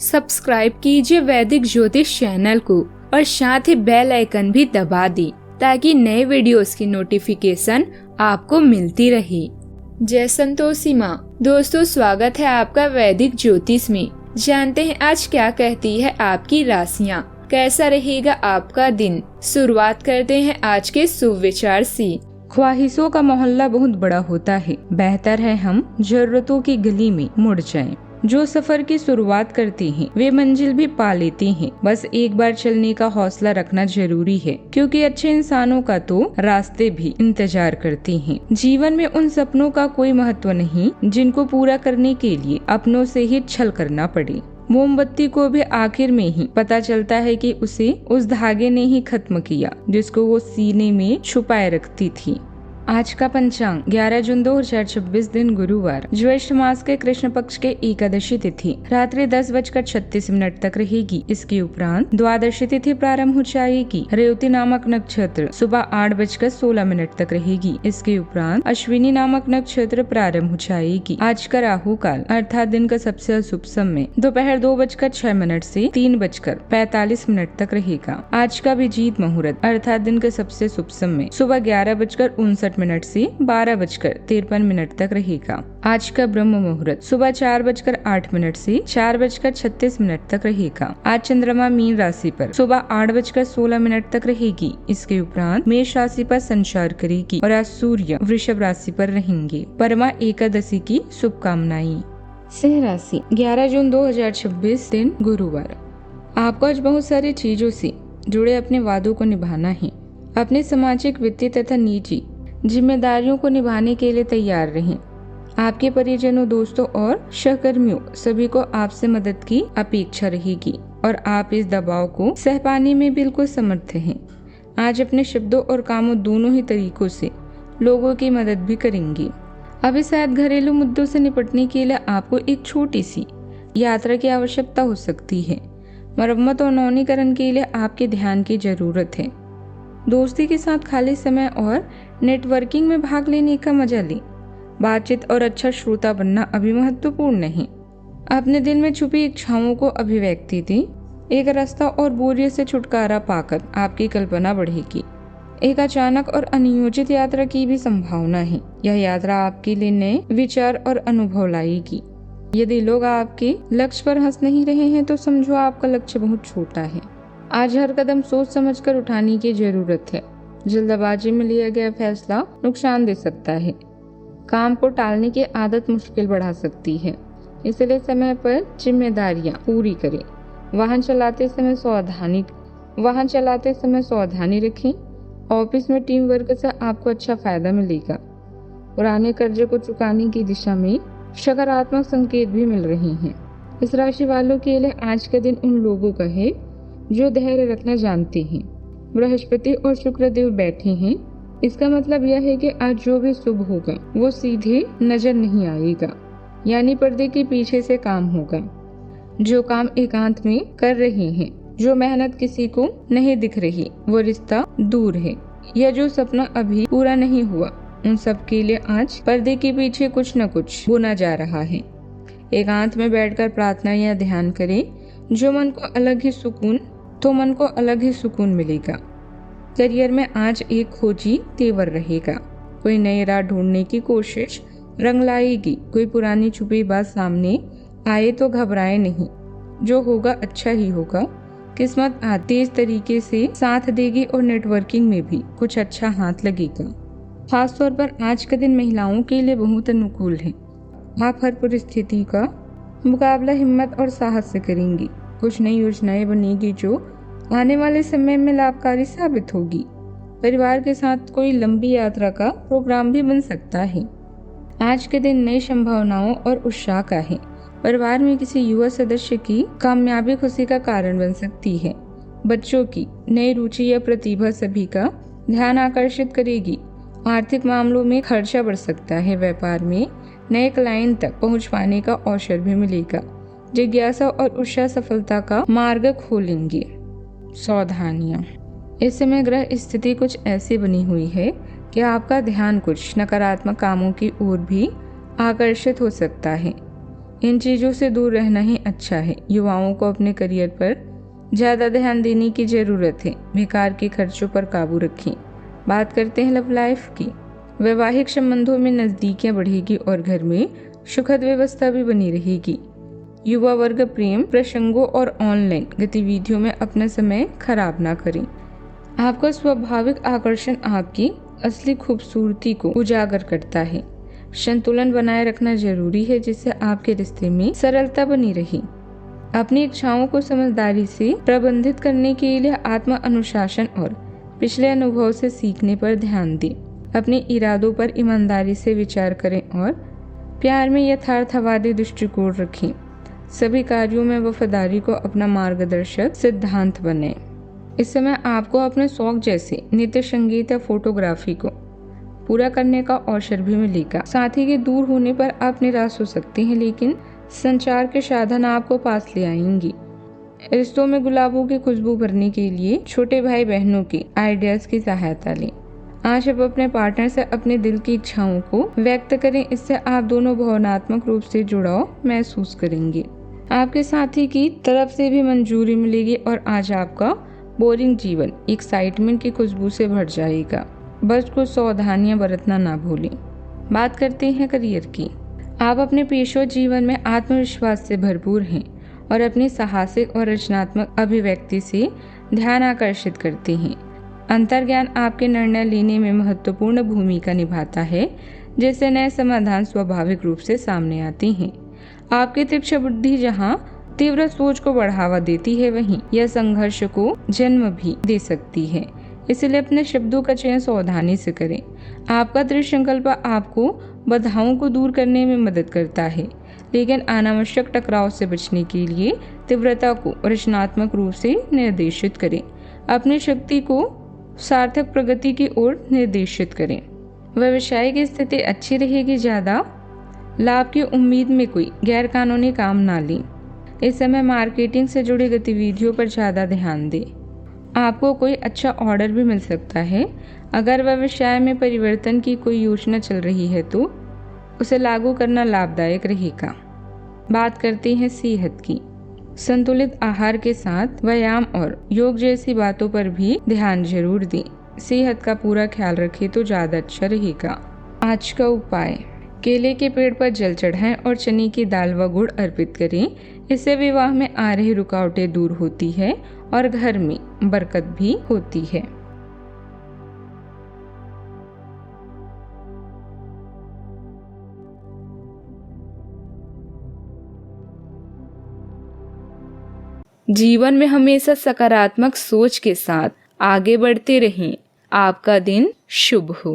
Subscribe कीजिए वैदिक ज्योतिष चैनल को और साथ ही बेल आइकन भी दबा दी ताकि नए वीडियोस की नोटिफिकेशन आपको मिलती रहे। जय संतोषी माँ। दोस्तों, स्वागत है आपका वैदिक ज्योतिष में। जानते हैं आज क्या कहती है आपकी राशियाँ, कैसा रहेगा आपका दिन। शुरुआत करते हैं आज के शुभ विचार से। ख्वाहिशों का मोहल्ला बहुत बड़ा होता है, बेहतर है हम जरूरतों की गली में मुड़ जाएं। जो सफर की शुरुआत करते हैं वे मंजिल भी पा लेते हैं। बस एक बार चलने का हौसला रखना जरूरी है, क्योंकि अच्छे इंसानों का तो रास्ते भी इंतजार करते हैं। जीवन में उन सपनों का कोई महत्व नहीं जिनको पूरा करने के लिए अपनों से ही छल करना पड़े। मोमबत्ती को भी आखिर में ही पता चलता है कि उसे उस धागे ने ही खत्म किया जिसको वो सीने में छुपाए रखती थी। आज का पंचांग 11 जून 2026 दिन गुरुवार, ज्येष्ठ मास के कृष्ण पक्ष के एकादशी तिथि रात्रि 10:36 तक रहेगी। इसके उपरांत द्वादशी तिथि प्रारंभ हो जाएगी। रेवती नामक नक्षत्र सुबह 8:16 तक रहेगी। इसके उपरांत अश्विनी नामक नक्षत्र प्रारंभ हो जाएगी। आज का राहु काल अर्थात दिन का सबसे अशुभ समय दोपहर 2:06 से 3:45 तक रहेगा। आज का अभिजीत मुहूर्त अर्थात दिन का सबसे शुभ समय सुबह 11:59 से 12:53 तक रहेगा। आज का ब्रह्म मुहूर्त सुबह 4:08 से 4:36 तक रहेगा। आज चंद्रमा मीन राशि पर सुबह 8:16 तक रहेगी। इसके उपरांत मेष राशि पर संचार करेगी और आज सूर्य वृषभ राशि पर रहेंगे। परमा एकादशी की शुभकामनाएं। सिंह राशि 11 जून 2026 दिन गुरुवार। आपको आज बहुत सारी चीजों से जुड़े अपने वादों को निभाना है। अपने सामाजिक, वित्तीय तथा निजी जिम्मेदारियों को निभाने के लिए तैयार रहें। आपके परिजनों, दोस्तों और सहकर्मियों सभी को आपसे मदद की अपेक्षा रहेगी और आप इस दबाव को सह पाने में बिल्कुल समर्थ हैं। आज अपने शब्दों और कामों दोनों ही तरीकों से लोगों की मदद भी करेंगे। अभी शायद घरेलू मुद्दों से निपटने के लिए आपको एक छोटी सी यात्रा की आवश्यकता हो सकती है। मरम्मत और नवीनीकरण के लिए आपके ध्यान की जरूरत है। दोस्ती के साथ खाली समय और नेटवर्किंग में भाग लेने का मजा लें। बातचीत और अच्छा श्रोता बनना अभी महत्वपूर्ण है। अपने दिल में छुपी इच्छाओं को अभिव्यक्ति दें। एक रास्ता और बोरियत से छुटकारा पाकर आपकी कल्पना बढ़ेगी। एक अचानक और अनियोजित यात्रा की भी संभावना है। यह यात्रा आपके लिए नए विचार और अनुभव लाएगी। यदि लोग आपके लक्ष्य पर हंस नहीं रहे हैं तो समझो आपका लक्ष्य बहुत छोटा है। आज हर कदम सोच समझकर उठाने की जरूरत है। जल्दबाजी में लिया गया फैसला नुकसान दे सकता है। काम को टालने की आदत मुश्किल बढ़ा सकती है, इसलिए समय पर जिम्मेदारियां पूरी करें। वाहन चलाते समय सावधानी रखें। ऑफिस में टीम वर्क से आपको अच्छा फायदा मिलेगा। पुराने कर्जे को चुकाने की दिशा में सकारात्मक संकेत भी मिल रहे हैं। इस राशि वालों के लिए आज का दिन उन लोगों का है जो धैर्य रखना जानते हैं। बृहस्पति और शुक्र देव बैठे हैं। इसका मतलब यह है कि आज जो भी शुभ होगा वो सीधे नजर नहीं आएगा, यानी पर्दे के पीछे से काम होगा। जो काम एकांत में कर रहे हैं, जो मेहनत किसी को नहीं दिख रही, वो रिश्ता दूर है, या जो सपना अभी पूरा नहीं हुआ, उन सब के लिए आज पर्दे के पीछे कुछ न कुछ बुना जा रहा है। एकांत में बैठकर प्रार्थना या ध्यान करें। मन को अलग ही सुकून मिलेगा। करियर में आज एक खोजी तेवर रहेगा। कोई नई राह ढूंढने की कोशिश रंग लाएगी। कोई पुरानी छुपी बात सामने आए तो घबराए नहीं, जो होगा अच्छा ही होगा। किस्मत तेज तरीके से साथ देगी और नेटवर्किंग में भी कुछ अच्छा हाथ लगेगा। खासतौर पर आज का दिन महिलाओं के लिए बहुत अनुकूल है। आप हर परिस्थिति का मुकाबला हिम्मत और साहस से करेंगी। कुछ नई योजनाएं बनेगी जो आने वाले समय में लाभकारी साबित होगी। परिवार के साथ कोई लंबी यात्रा का प्रोग्राम भी बन सकता है। आज के दिन नई संभावनाओं और उत्साह का है। परिवार में किसी युवा सदस्य की कामयाबी खुशी का कारण बन सकती है। बच्चों की नई रुचि या प्रतिभा सभी का ध्यान आकर्षित करेगी। आर्थिक मामलों में खर्चा बढ़ सकता है। व्यापार में नए क्लाइंट तक पहुंच पाने का अवसर भी मिलेगा। जिज्ञासा और उत्साह सफलता का मार्ग खोलेंगे। सावधानियां। इस समय ग्रह स्थिति कुछ ऐसी बनी हुई है कि आपका ध्यान कुछ नकारात्मक कामों की ओर भी आकर्षित हो सकता है। इन चीज़ों से दूर रहना ही अच्छा है। युवाओं को अपने करियर पर ज़्यादा ध्यान देने की ज़रूरत है। बेकार के खर्चों पर काबू रखें। बात करते हैं लव लाइफ की। वैवाहिक संबंधों में नज़दीकियाँ बढ़ेगी और घर में सुखद व्यवस्था भी बनी रहेगी। युवा वर्ग प्रेम प्रसंगों और ऑनलाइन गतिविधियों में अपना समय खराब ना करें। आपका स्वाभाविक आकर्षण आपकी असली खूबसूरती को उजागर करता है। संतुलन बनाए रखना जरूरी है जिससे आपके रिश्ते में सरलता बनी रहे। अपनी इच्छाओं को समझदारी से प्रबंधित करने के लिए आत्म अनुशासन और पिछले अनुभव से सीखने पर ध्यान दें। अपने इरादों पर ईमानदारी से विचार करें और प्यार में यथार्थवादी दृष्टिकोण रखें। सभी कार्यों में वफादारी को अपना मार्गदर्शक सिद्धांत बने। इस समय आपको अपने शौक जैसे नृत्य, संगीत या फोटोग्राफी को पूरा करने का अवसर भी मिलेगा। साथी के दूर होने पर आप निराश हो सकते हैं, लेकिन संचार के साधन आपको पास ले आएंगी। रिश्तों में गुलाबों की खुशबू भरने के लिए छोटे भाई बहनों के आइडियाज की सहायता लें। आज आप अपने पार्टनर से अपने दिल की इच्छाओं को व्यक्त करें। इससे आप दोनों भावनात्मक रूप से जुड़ाव महसूस करेंगे। आपके साथी की तरफ से भी मंजूरी मिलेगी और आज आपका बोरिंग जीवन एक्साइटमेंट की खुशबू से भर जाएगा। बस कुछ सावधानियां बरतना ना भूलें। बात करते हैं करियर की। आप अपने पेशेवर जीवन में आत्मविश्वास से भरपूर हैं और अपनी साहसिक और रचनात्मक अभिव्यक्ति से ध्यान आकर्षित करते हैं। अंतर्ज्ञान आपके निर्णय लेने में महत्वपूर्ण भूमिका निभाता है, जिससे नए समाधान स्वाभाविक रूप से सामने आते हैं। आपकी तीक्ष्ण बुद्धि जहां तीव्र सोच को बढ़ावा देती है, वहीं यह संघर्ष को जन्म भी दे सकती है। इसलिए अपने शब्दों का चयन सावधानी से करें। आपका दृढ़ संकल्प आपको बाधाओं को दूर करने में मदद करता है, लेकिन अनावश्यक टकराव से बचने के लिए तीव्रता को रचनात्मक रूप से निर्देशित करें। अपनी शक्ति को सार्थक प्रगति की ओर निर्देशित करें। व्यवसाय की स्थिति अच्छी रहेगी। ज्यादा लाभ की उम्मीद में कोई गैर कानूनी काम ना लें। इस समय मार्केटिंग से जुड़ी गतिविधियों पर ज्यादा ध्यान दें। आपको कोई अच्छा ऑर्डर भी मिल सकता है। अगर व्यवसाय में परिवर्तन की कोई योजना चल रही है तो उसे लागू करना लाभदायक रहेगा। बात करते हैं सेहत की। संतुलित आहार के साथ व्यायाम और योग जैसी बातों पर भी ध्यान जरूर दें। सेहत का पूरा ख्याल रखें तो ज्यादा अच्छा रहेगा। आज का उपाय, केले के पेड़ पर जल चढ़ाएं और चने की दाल व गुड़ अर्पित करें। इससे विवाह में आ रही रुकावटें दूर होती है और घर में बरकत भी होती है। जीवन में हमेशा सकारात्मक सोच के साथ आगे बढ़ते रहें। आपका दिन शुभ हो।